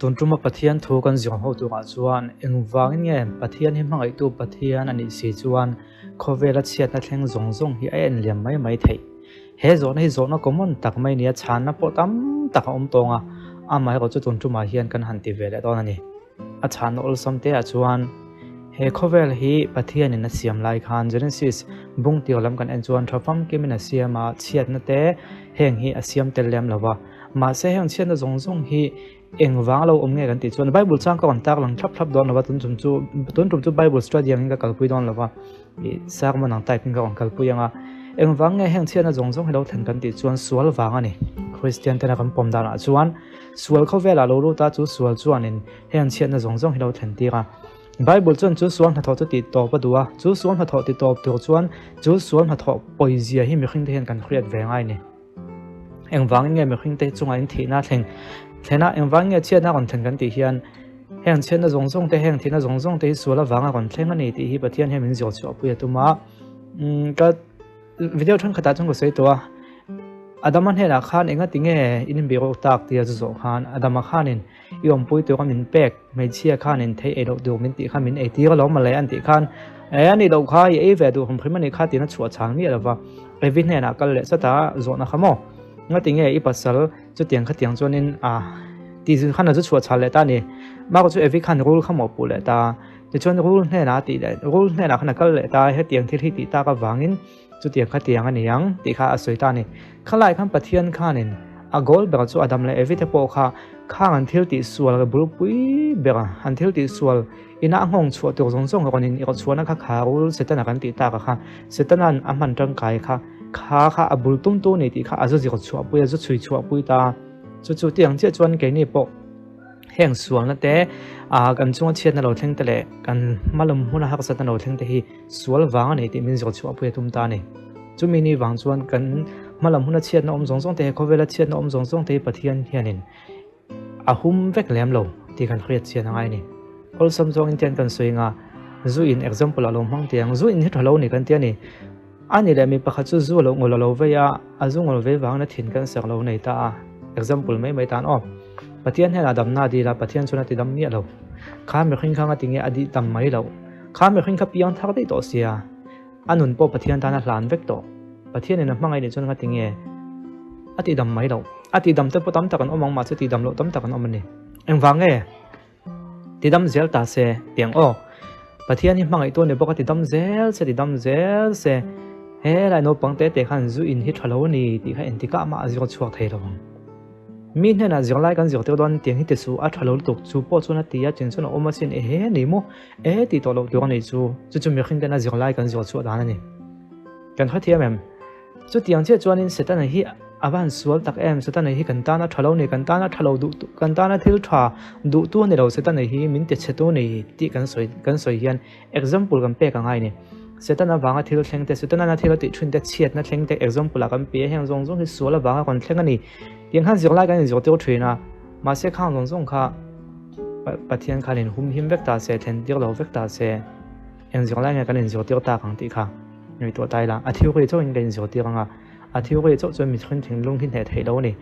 tun truma pathian thu kan ziong ho tu nga chuan engwang nge pathian hi mangai tu pathian ani si chuan khovela chiat na thleng zong hi a en liam mai thei he zona common tak mai nia chan na po tam tak om tonga amai ko chu tun truma hian kan han ti vele don ani a chan ol samte a chuan he khovel hi pathian in a siam lai khan genesis bung ti olam kan en chuan thafam kemin a siama chiat na te heng hi a siam tel lem lawa ma se heng chiat na zong hi engwang lo om nge kan ti chuan bible chang ka tak lang thlap don lawa tun tum chu bible study ang ka kalpui don lawa i sak ma nang type ka ong kalpui anga engwang nge heng chiat na zong helo thlen kan ti chuan sual wang ani christian tena kan pom dana chuan sual khovela lo ru ta chu sual chuan in heng chiat na zong helo thlen ti ga bible chuan chu sual na tho chu ti to pa duwa chu sual na tho ti to tu chuan chu sual na tho poizia hi mi khing te hen kan khriat ve ngai ni engwang nge mi khing te chunga in thina thleng thena engwang nge chiat na kon thlen kan ti hian heng chiat na zong te heng thina zong te suala wanga kon thlenga ni ti hi pathian he min zio chu apu tuma ka video thon khata chung ko sei to adaman hena khan enga tinge in biro tak tia zo khan adama khanin iom pui to kamin pek mai chia khanin thei elo do min ti khamin e ti lo malai an ti khan ani do kha e ve du hum phimani kha ti na chua chang ni lawa evin hena kal le sata zo na khamo nga tinge i pasal chu tiang kha tiang chonin ti zu khana chu chua chal le ta ni ma ko chu evi khan rule khamo pu le ta ti chon rule hena ti le rule hena khana kal le ta he tiang thil hi ti ta ka wangin chu tiang kha tiang ani yang ti kha asoi ta ni khalai kham pathian khanin a gol bega chu adam le evite po kha khang an thil ti sual ga bul pui bega an thil ti sual ina ngong chu to zong konin i ko chuana kha kha rul setana kan ti ta ka kha setanan aman tang kai kha abul tum tu ni ti kha azu ji ko chu apu ya zu chui chu apu ta chu tiang che chuan ke ni po heng sual na te kan chunga chiat na lo thleng te le kan malum huna hak sat na lo thleng te hi sual wang ani ti min zo chu apu tum ta ni chu mi ni wang chuan kan malam huna chiat na om zong te khovela chiat na om zong te pathian hianin ahum vek lem lo ti kan khriat chian ngai ni ol sam zong in ten kan soinga zu in example alom hang tiang zu in hi thalo ni kan tiani ani le mi pakha chu zu lo ngol lo ve ya azung ol ve wang na thin kan sak lo nei ta example mai tan o pathian hena dam na di la pathian chuna ti dam ni lo kha me khing khanga tinge adi tam mai lo kha me khing kha piang thak dei to sia anun po pathian ta na hlan vek to pathian ina hmangai ni chun nga tinge ati dam mai lo ati dam te potam takan omang ma chu ti dam lo tam takan omani engwange ti dam zel ta se tiang o pathian hi hmangai to ne boka ti dam zel se he lai no pangte te khan zu in hi thalo ni ti kha entika ma azio chuak thei lo min hena zong lai kan zio te don tiang hi te su a thalo tuk chu po chuna tia chin chuna omasin e he ni mo e ti to lo tu ni chu mi khin na zong lai kan zio chu da ni kan khathia mem chu tiang che chuan in setan hi awan sual tak em setan hi kan ta na thalo ni kan ta na thalo du kan ta na thil tha du tu ni lo setan hi min te che tu ni ti kan soi hian example kan pe ka ngai ni setan na wanga thil thleng te setan na thil ti thun te chiat na thleng te example kan pe heng zong hi suala wanga kon thleng ani tiang han zong lai kan zio teu thina ma se khang zong kha pathian khalin hum him vek ta se then dir lo vek ta se eng zong lai kan zio teu ta kang ti kha noi to tai la a thiu ri chong in kan zio ti anga a thiu ri chong mi thun thing lung hin he thei lo ni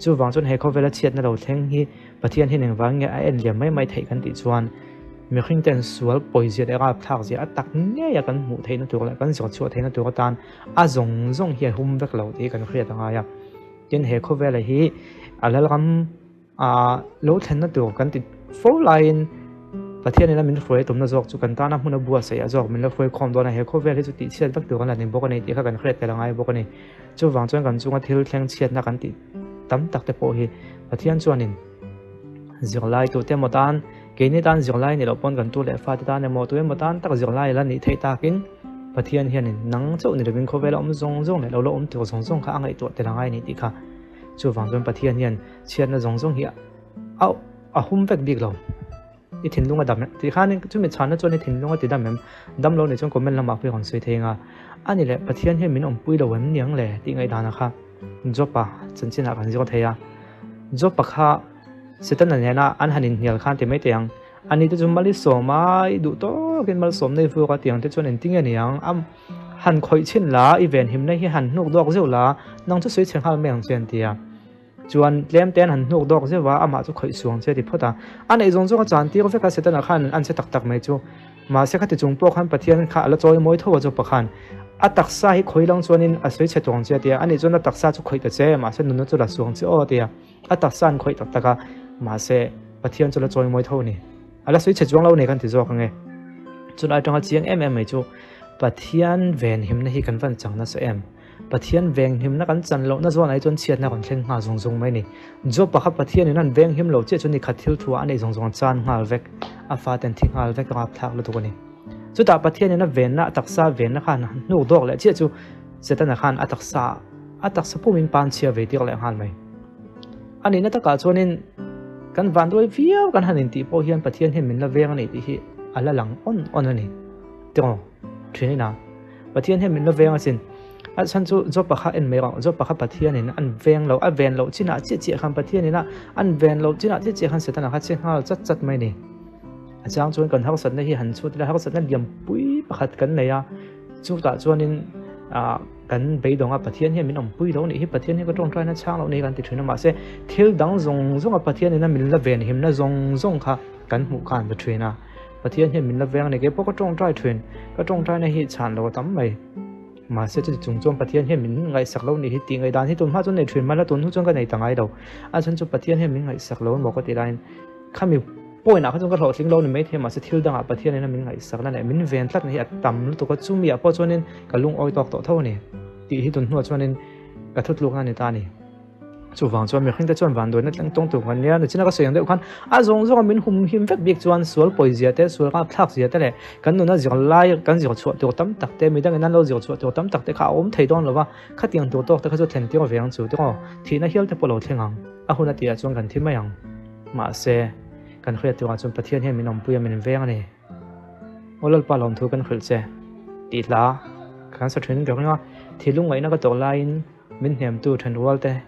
chu wang chon he khovela chiat na lo thleng hi pathian hin eng wang nge a en liam mai thei kan ti chuan mi khing ten sual poizia de ga thak zia atak nge ya kan mu theina tu la kan zio chu theina tu tan a zong hi hum vek lo ti kan khriat anga ya tin he khovela hi alal gam lo thlenna tu kan ti four line pathian ina min foi tumna jok chu kan ta na hmuna bua sei a jok min la foi khom do na he khovela hi chu ti chiat vek tu kan la nin bokani ti kha kan khret te langai bokani chu wang chuan kan chunga thil thleng chiat na kan ti tam tak te po hi pathian chuanin zirlai tu te motan ke ni tan zirlai ni lo pon kan tu le fa ta ne mo tu motan tak zirlai la ni thei takin pathian hianin nang chau ni rebin khovela om zong le lo om tu zong kha angai to te langai ni ti kha chu wang chuan pathian hian chiat na zong hi a hum vek big lo i thin lunga dam ti khan chu mi chana choni thin lunga ti dam mem dam lo ni chong comment lama phi hon sui thenga ani le pathian he min om pui lo wan niang le ti ngai dana kha jopa chanchina kan jo theya jopa kha setan na na an hanin hial khan ti mai tiang ani te chumali somai du to ken mal som nei fu ka tiang te chon en ting ani yang am han khoi chin la event him nei hi han nuk dok zeu la nang chu sui cheng hal meng chen tia chuan tlem ten han hnuk dok zewa ama chu khoi suang che ti phota an ei zong zong chan ti ko veka setana khan an se tak tak mai chu ma se khati chung po khan pathian kha ala choi moi tho chu pakhan a taksa hi khoilang chuanin a soi che tong che tia ani chuna taksa chu khoi ta che ma se nu chu la suang che o tia a taksa an khoi tak taka ma se pathian chu la choi moi tho ni ala soi che chuang lo ne kan ti zo ka nge chuna tanga chiang mai chu pathian ven him na hi kan van chang na sa em pathian veng him na kan chan lo na zo nai chon chiat na kon thleng nga zong zong mai ni jo pakha pathian in an veng him lo che chuni khathil thua ani zong zong chan ngal vek a fa ten thing ngal vek ngap thak lo to ni chu ta pathian in a ven na taksa ven na khan nu dok le che chu setana khan ataksa pumin pan chia ve tir le hal mai ani na ta ka chonin kan van doi viau kan hanin ti po hian pathian him min la veng ani ti hi ala lang on ani tong thini na pathian him min la veng asin a chan chu zo pakha en me zo pakha pathian in an veng lo a ven lo china chi khan pathian in an ven lo china chi khan setana kha che ngal chat mai ni a chang chuan kan hak sat na hi han chu tila hak sat na liam pui pakhat kan nei a chu ta chuanin kan beidonga pathian hi min om pui lo ni hi pathian hi ko tong trai na chang lo ni kan ti thina ma se thil dang zong a pathian in min la ven him na zong kha kan mu kan ba thina pathian hi min la veng ni ke po ko tong trai thrin ka tong trai na hi chan lo tam mai mà sẽ chỉ chung chung pathian hiền mình ngày sạc lâu này thì ngày đàn thì tuần hoa tuần này truyền mà là tuần hút chung cái này tặng ai đâu à chân chung pathian hiền mình ngày sạc lâu một cái tiền này khăm mình bôi nào chung cái lỗ tiếng lâu này mấy thì mà sẽ thiếu đằng à pathian này mình ngày sạc này mình ven lắc này tầm lúc tụi cái chung miệng po cho nên cả lung oi tọt thâu này thì tuần hoa cho nên cả thốt lúc này ta này chủ vàng cho mình không thể chọn vàng đôi nó đang tông tụng quan niệm chỉ là cái sự đấy quan à giống mình hùng him phép việc chọn sual bồi diệt thế sual các thắc diệt thế này cái nó diệt lại cái diệt chuột tiểu tấm tắc thế mình đang cái nó diệt chuột tiểu tấm tắc thế khảo ốm thấy đòn rồi va khát tiền tiểu tóc thế khát cho tiền tiêu về ăn chủ thế không thì nó hiểu thế bộ lầu thiên hàng à hôm nay thì chọn gần thiên mấy hàng mà xe gần khơi tiểu chọn bắt thiên hiện mình nằm bùi mình về anh này ô lô ba lòng thu gần khơi xe đi lá cái sự chuyển cái nó thì lúc ấy nó có tổ line mình hiểm tu thành wall thế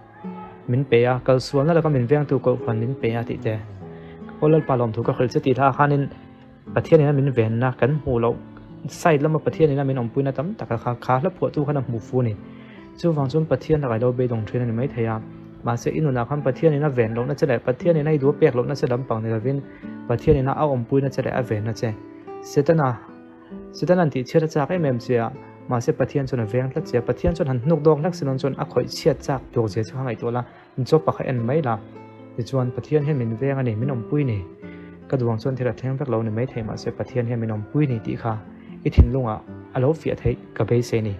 mình bé à, cái số nó là cái mình veng tu cổ phần mình bé à thì thế, ô lô palom tu cái khởi sự thì tha khan nên, bắt thiên này mình veng na cắn hồ lậu, sai lắm mà bắt thiên này mình ông pui na tấm, tất cả khá lắm phụ tu khan mù phu này, chú vàng chú bắt thiên là cái đâu bê đồng thuyền này mấy thầy à, mà sẽ in là khan bắt thiên này nó veng lậu nó sẽ lại bắt thiên này đũa bẹt lậu nó sẽ đâm bằng này là viên, bắt thiên này nó áo ông pui nó sẽ lại veng nó sẽ tên là thì chưa được cái mềm gì à mà sẽ bắt thiên cho nó veng lắc sẽ bắt thiên cho hắn nục đong lắc sẽ nó cho nó khỏi chết chắc điều gì cho hàng ngàyตัวละcho bắt cái anh mấy là thì cho anh bắt thiên hay mình veng anh này mình ông pui này cái đường cho anh thì là thêm các lâu này mấy thầy mà sẽ bắt thiên hay mình ông pui này tí khá ít hình luôn à alo phía thấy cái base này